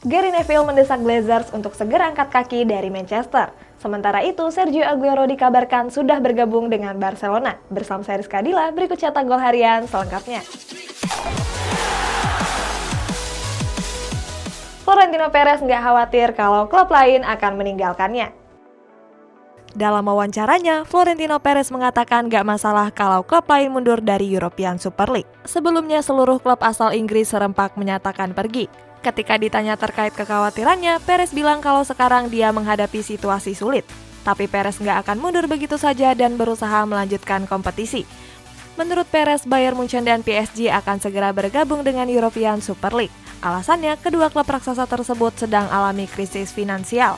Gary Neville mendesak Glazers untuk segera angkat kaki dari Manchester. Sementara itu, Sergio Aguero dikabarkan sudah bergabung dengan Barcelona. Bersama saya Rizka Dila, berikut cetak gol harian selengkapnya. Florentino Perez nggak khawatir kalau klub lain akan meninggalkannya. Dalam wawancaranya, Florentino Perez mengatakan nggak masalah kalau klub lain mundur dari European Super League. Sebelumnya, seluruh klub asal Inggris serempak menyatakan pergi. Ketika ditanya terkait kekhawatirannya, Perez bilang kalau sekarang dia menghadapi situasi sulit. Tapi Perez nggak akan mundur begitu saja dan berusaha melanjutkan kompetisi. Menurut Perez, Bayern Munchen dan PSG akan segera bergabung dengan European Super League. Alasannya, kedua klub raksasa tersebut sedang alami krisis finansial.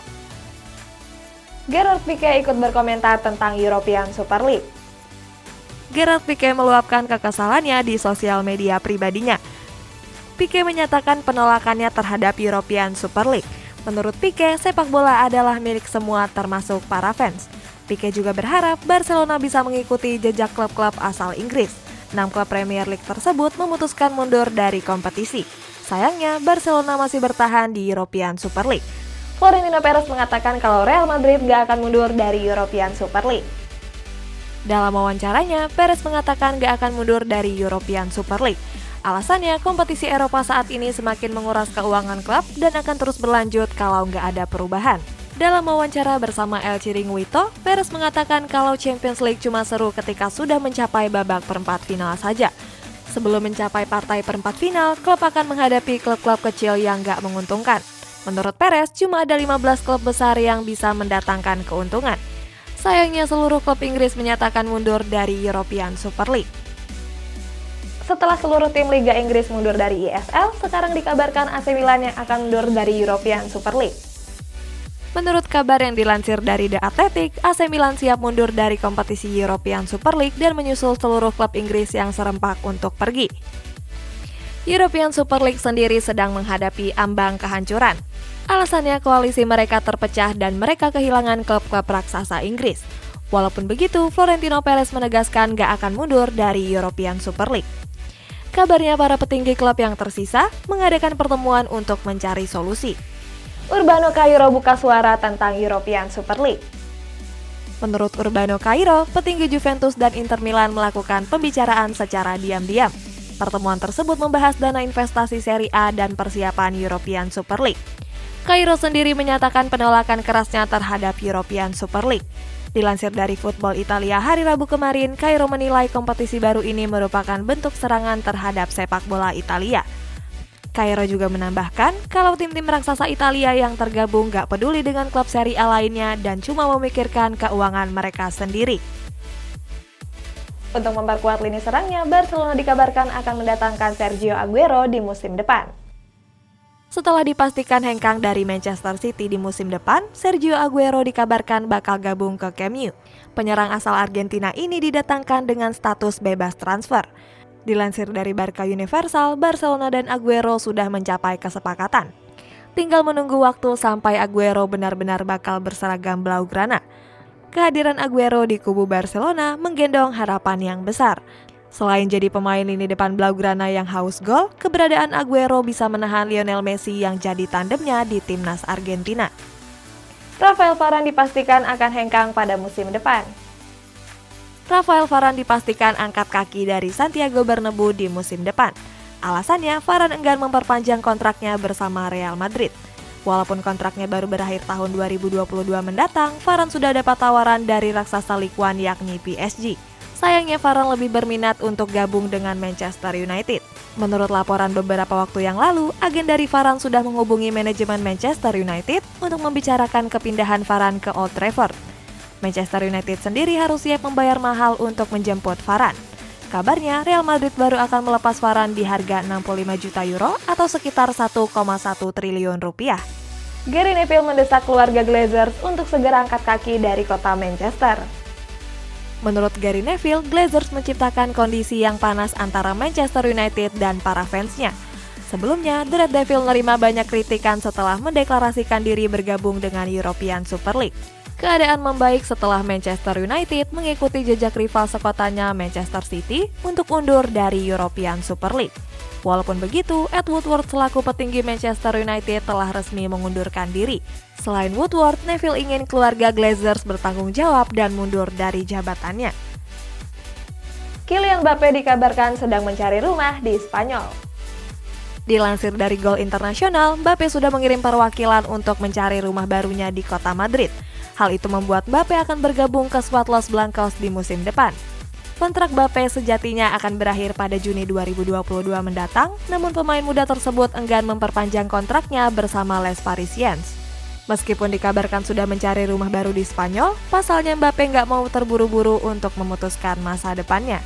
Gerard Pique ikut berkomentar tentang European Super League. Gerard Pique meluapkan kekesalannya di sosial media pribadinya. Pique menyatakan penolakannya terhadap European Super League. Menurut Pique, sepak bola adalah milik semua termasuk para fans. Pique juga berharap Barcelona bisa mengikuti jejak klub-klub asal Inggris. 6 klub Premier League tersebut memutuskan mundur dari kompetisi. Sayangnya, Barcelona masih bertahan di European Super League. Florentino Perez mengatakan kalau Real Madrid gak akan mundur dari European Super League. Dalam wawancaranya, Perez mengatakan gak akan mundur dari European Super League. Alasannya, kompetisi Eropa saat ini semakin menguras keuangan klub dan akan terus berlanjut kalau nggak ada perubahan. Dalam wawancara bersama El Chiringuito, Perez mengatakan kalau Champions League cuma seru ketika sudah mencapai babak perempat final saja. Sebelum mencapai partai perempat final, klub akan menghadapi klub-klub kecil yang nggak menguntungkan. Menurut Perez, cuma ada 15 klub besar yang bisa mendatangkan keuntungan. Sayangnya, seluruh klub Inggris menyatakan mundur dari European Super League. Setelah seluruh tim Liga Inggris mundur dari ESL, sekarang dikabarkan AC Milan yang akan mundur dari European Super League. Menurut kabar yang dilansir dari The Athletic, AC Milan siap mundur dari kompetisi European Super League dan menyusul seluruh klub Inggris yang serempak untuk pergi. European Super League sendiri sedang menghadapi ambang kehancuran. Alasannya koalisi mereka terpecah dan mereka kehilangan klub-klub raksasa Inggris. Walaupun begitu, Florentino Perez menegaskan gak akan mundur dari European Super League. Kabarnya para petinggi klub yang tersisa mengadakan pertemuan untuk mencari solusi. Urbano Cairo buka suara tentang European Super League. Menurut Urbano Cairo, petinggi Juventus dan Inter Milan melakukan pembicaraan secara diam-diam. Pertemuan tersebut membahas dana investasi Serie A dan persiapan European Super League. Cairo sendiri menyatakan penolakan kerasnya terhadap European Super League. Dilansir dari Football Italia hari Rabu kemarin, Cairo menilai kompetisi baru ini merupakan bentuk serangan terhadap sepak bola Italia. Cairo juga menambahkan kalau tim-tim raksasa Italia yang tergabung gak peduli dengan klub Serie A lainnya dan cuma memikirkan keuangan mereka sendiri. Untuk memperkuat lini serangnya, Barcelona dikabarkan akan mendatangkan Sergio Aguero di musim depan. Setelah dipastikan hengkang dari Manchester City di musim depan, Sergio Aguero dikabarkan bakal gabung ke Camp Nou. Penyerang asal Argentina ini didatangkan dengan status bebas transfer. Dilansir dari Barca Universal, Barcelona dan Aguero sudah mencapai kesepakatan. Tinggal menunggu waktu sampai Aguero benar-benar bakal berseragam Blaugrana. Kehadiran Aguero di kubu Barcelona menggendong harapan yang besar. Selain jadi pemain lini depan Blaugrana yang haus gol, keberadaan Aguero bisa menahan Lionel Messi yang jadi tandemnya di timnas Argentina. Rafael Varane dipastikan akan hengkang pada musim depan. Rafael Varane dipastikan angkat kaki dari Santiago Bernabeu di musim depan. Alasannya, Varane enggan memperpanjang kontraknya bersama Real Madrid. Walaupun kontraknya baru berakhir tahun 2022 mendatang, Varane sudah dapat tawaran dari raksasa Ligue 1 yakni PSG. Sayangnya Varane lebih berminat untuk gabung dengan Manchester United. Menurut laporan beberapa waktu yang lalu, agen dari Varane sudah menghubungi manajemen Manchester United untuk membicarakan kepindahan Varane ke Old Trafford. Manchester United sendiri harus siap membayar mahal untuk menjemput Varane. Kabarnya, Real Madrid baru akan melepas Varane di harga 65 juta euro atau sekitar 1,1 triliun rupiah. Gary Neville mendesak keluarga Glazers untuk segera angkat kaki dari kota Manchester. Menurut Gary Neville, Glazers menciptakan kondisi yang panas antara Manchester United dan para fansnya. Sebelumnya, The Red Devil menerima banyak kritikan setelah mendeklarasikan diri bergabung dengan European Super League. Keadaan membaik setelah Manchester United mengikuti jejak rival sekotanya Manchester City untuk undur dari European Super League. Walaupun begitu, Ed Woodward selaku petinggi Manchester United telah resmi mengundurkan diri. Selain Woodward, Neville ingin keluarga Glazers bertanggung jawab dan mundur dari jabatannya. Kylian Mbappe dikabarkan sedang mencari rumah di Spanyol. Dilansir dari Gol Internasional, Mbappe sudah mengirim perwakilan untuk mencari rumah barunya di kota Madrid. Hal itu membuat Mbappe akan bergabung ke skuad Los Blancos di musim depan. Kontrak Mbappe sejatinya akan berakhir pada Juni 2022 mendatang, namun pemain muda tersebut enggan memperpanjang kontraknya bersama Les Parisiens. Meskipun dikabarkan sudah mencari rumah baru di Spanyol, pasalnya Mbappe nggak mau terburu-buru untuk memutuskan masa depannya.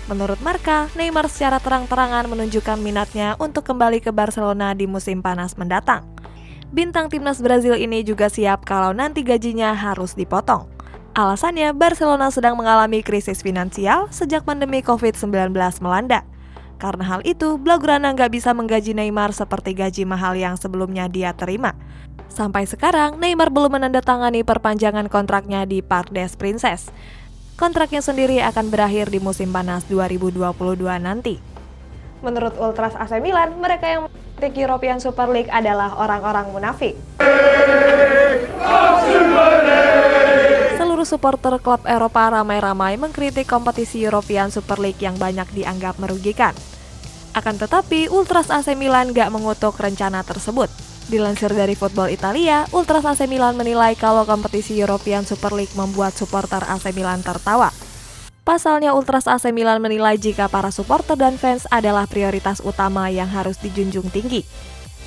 Menurut Marca, Neymar secara terang-terangan menunjukkan minatnya untuk kembali ke Barcelona di musim panas mendatang. Bintang timnas Brazil ini juga siap kalau nanti gajinya harus dipotong. Alasannya, Barcelona sedang mengalami krisis finansial sejak pandemi COVID-19 melanda. Karena hal itu, Blaugrana nggak bisa menggaji Neymar seperti gaji mahal yang sebelumnya dia terima. Sampai sekarang, Neymar belum menandatangani perpanjangan kontraknya di Parc des Princes. Kontraknya sendiri akan berakhir di musim panas 2022 nanti. Menurut Ultras AC Milan, mereka yang mengkritik European Super League adalah orang-orang munafik. Seluruh supporter klub Eropa ramai-ramai mengkritik kompetisi European Super League yang banyak dianggap merugikan. Akan tetapi, Ultras AC Milan gak mengutuk rencana tersebut. Dilansir dari Football Italia, Ultras AC Milan menilai kalau kompetisi European Super League membuat supporter AC Milan tertawa. Pasalnya, Ultras AC Milan menilai jika para supporter dan fans adalah prioritas utama yang harus dijunjung tinggi.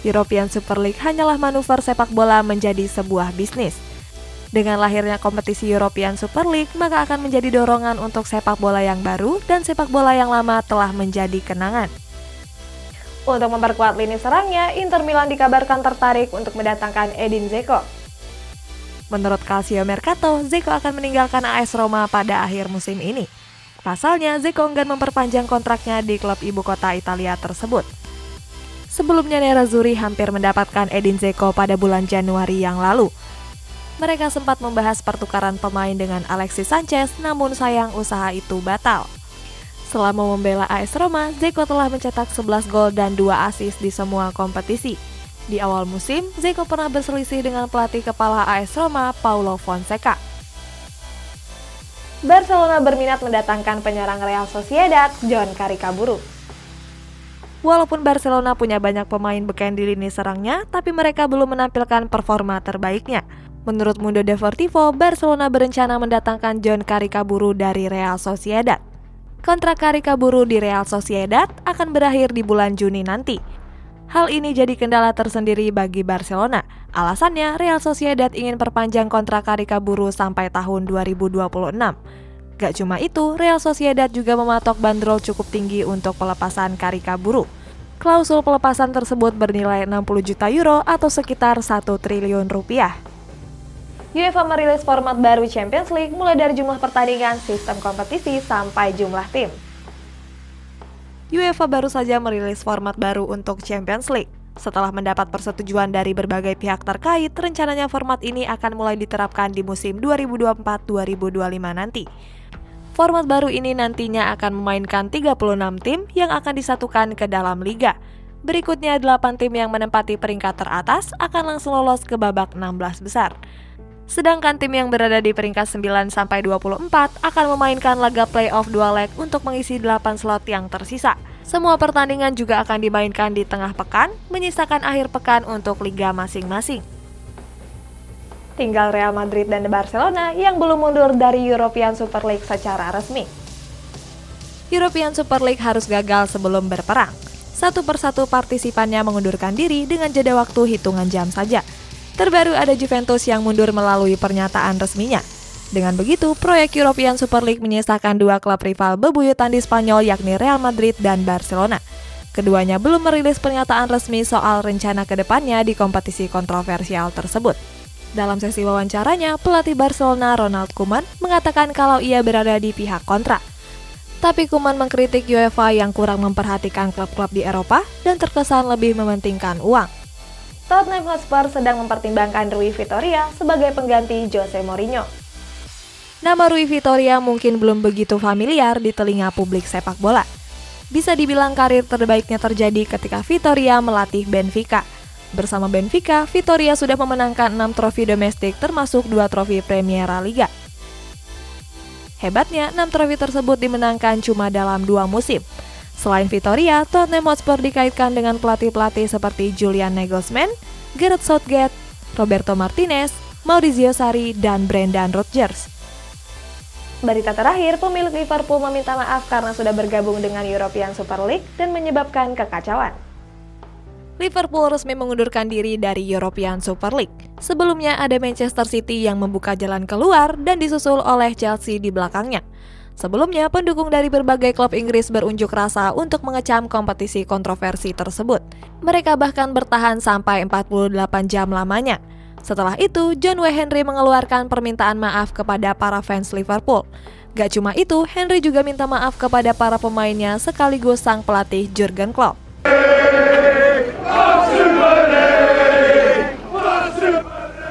European Super League hanyalah manuver sepak bola menjadi sebuah bisnis. Dengan lahirnya kompetisi European Super League, maka akan menjadi dorongan untuk sepak bola yang baru dan sepak bola yang lama telah menjadi kenangan. Untuk memperkuat lini serangnya, Inter Milan dikabarkan tertarik untuk mendatangkan Edin Dzeko. Menurut Calcio Mercato, Dzeko akan meninggalkan AS Roma pada akhir musim ini. Pasalnya, Dzeko enggan memperpanjang kontraknya di klub ibu kota Italia tersebut. Sebelumnya, Nerazzurri hampir mendapatkan Edin Dzeko pada bulan Januari yang lalu. Mereka sempat membahas pertukaran pemain dengan Alexis Sanchez, namun sayang usaha itu batal. Selama membela AS Roma, Dzeko telah mencetak 11 gol dan 2 assist di semua kompetisi. Di awal musim, Dzeko pernah berselisih dengan pelatih kepala AS Roma, Paulo Fonseca. Barcelona berminat mendatangkan penyerang Real Sociedad, John Caricaburu. Walaupun Barcelona punya banyak pemain beken di lini serangnya, tapi mereka belum menampilkan performa terbaiknya. Menurut Mundo Deportivo, Barcelona berencana mendatangkan John Caricaburu dari Real Sociedad. Kontrak Caricaburu di Real Sociedad akan berakhir di bulan Juni nanti. Hal ini jadi kendala tersendiri bagi Barcelona. Alasannya, Real Sociedad ingin perpanjang kontrak Caricaburu sampai tahun 2026. Gak cuma itu, Real Sociedad juga mematok bandrol cukup tinggi untuk pelepasan Caricaburu. Klausul pelepasan tersebut bernilai 60 juta euro atau sekitar 1 triliun rupiah. UEFA merilis format baru Champions League mulai dari jumlah pertandingan, sistem kompetisi, sampai jumlah tim. UEFA baru saja merilis format baru untuk Champions League. Setelah mendapat persetujuan dari berbagai pihak terkait, rencananya format ini akan mulai diterapkan di musim 2024-2025 nanti. Format baru ini nantinya akan memainkan 36 tim yang akan disatukan ke dalam liga. Berikutnya 8 tim yang menempati peringkat teratas akan langsung lolos ke babak 16 besar. Sedangkan tim yang berada di peringkat 9-24 akan memainkan laga playoff 2 leg untuk mengisi 8 slot yang tersisa. Semua pertandingan juga akan dimainkan di tengah pekan, menyisakan akhir pekan untuk liga masing-masing. Tinggal Real Madrid dan Barcelona yang belum mundur dari European Super League secara resmi. European Super League harus gagal sebelum berperang. Satu persatu partisipannya mengundurkan diri dengan jeda waktu hitungan jam saja. Terbaru ada Juventus yang mundur melalui pernyataan resminya. Dengan begitu, proyek European Super League menyisakan 2 klub rival bebuyutan di Spanyol yakni Real Madrid dan Barcelona. Keduanya belum merilis pernyataan resmi soal rencana kedepannya di kompetisi kontroversial tersebut. Dalam sesi wawancaranya, pelatih Barcelona Ronald Koeman mengatakan kalau ia berada di pihak kontra. Tapi Koeman mengkritik UEFA yang kurang memperhatikan klub-klub di Eropa dan terkesan lebih mementingkan uang. Tottenham Hotspur sedang mempertimbangkan Rui Vitória sebagai pengganti Jose Mourinho. Nama Rui Vitória mungkin belum begitu familiar di telinga publik sepak bola. Bisa dibilang karir terbaiknya terjadi ketika Vitória melatih Benfica. Bersama Benfica, Vitória sudah memenangkan 6 trofi domestik termasuk 2 trofi Premier Liga. Hebatnya, 6 trofi tersebut dimenangkan cuma dalam 2 musim. Selain Vitória, Tottenham Hotspur dikaitkan dengan pelatih-pelatih seperti Julian Nagelsmann, Gareth Southgate, Roberto Martinez, Maurizio Sarri, dan Brendan Rodgers. Berita terakhir, pemilik Liverpool meminta maaf karena sudah bergabung dengan European Super League dan menyebabkan kekacauan. Liverpool resmi mengundurkan diri dari European Super League. Sebelumnya ada Manchester City yang membuka jalan keluar dan disusul oleh Chelsea di belakangnya. Sebelumnya, pendukung dari berbagai klub Inggris berunjuk rasa untuk mengecam kompetisi kontroversi tersebut. Mereka bahkan bertahan sampai 48 jam lamanya. Setelah itu, John W. Henry mengeluarkan permintaan maaf kepada para fans Liverpool. Gak cuma itu, Henry juga minta maaf kepada para pemainnya sekaligus sang pelatih Jurgen Klopp.